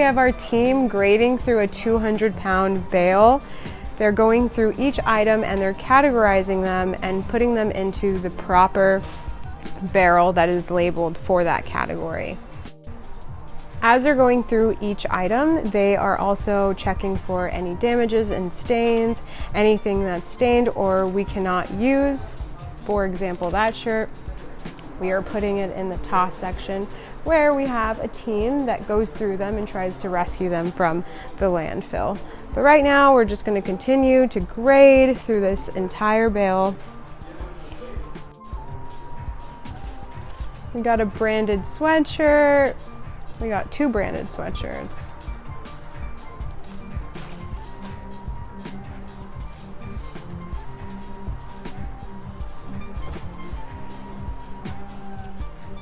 have our team grading through a 200-pound bale. They're going through each item and they're categorizing them and putting them into the proper barrel that is labeled for that category. As they're going through each item, they are also checking for any damages and stains, anything that's stained or we cannot use. For example, that shirt, we are putting it in the toss section where we have a team that goes through them and tries to rescue them from the landfill. But right now, we're just going to continue to grade through this entire bale. We got a branded sweatshirt. We got 2 branded sweatshirts.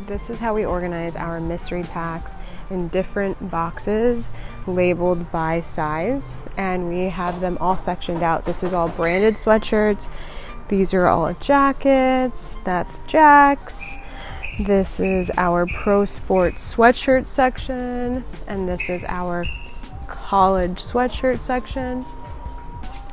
This is how we organize our mystery packs in different boxes labeled by size, and we have them all sectioned out. This is all branded sweatshirts. These are all jackets. That's Jack's. This is our pro sport sweatshirt section, and this is our college sweatshirt section.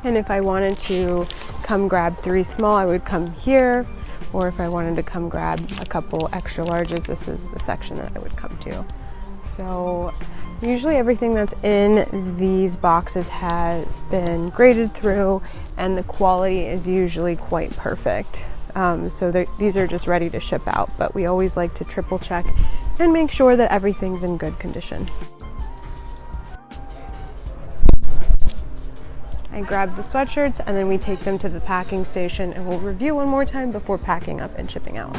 And if I wanted to come grab 3 small, I would come here, or if I wanted to come grab a couple extra larges, this is the section that I would come to. So usually everything that's in these boxes has been graded through, and the quality is usually quite perfect. So these are just ready to ship out, but we always like to triple check and make sure that everything's in good condition. I grab the sweatshirts and then we take them to the packing station and we'll review one more time before packing up and shipping out.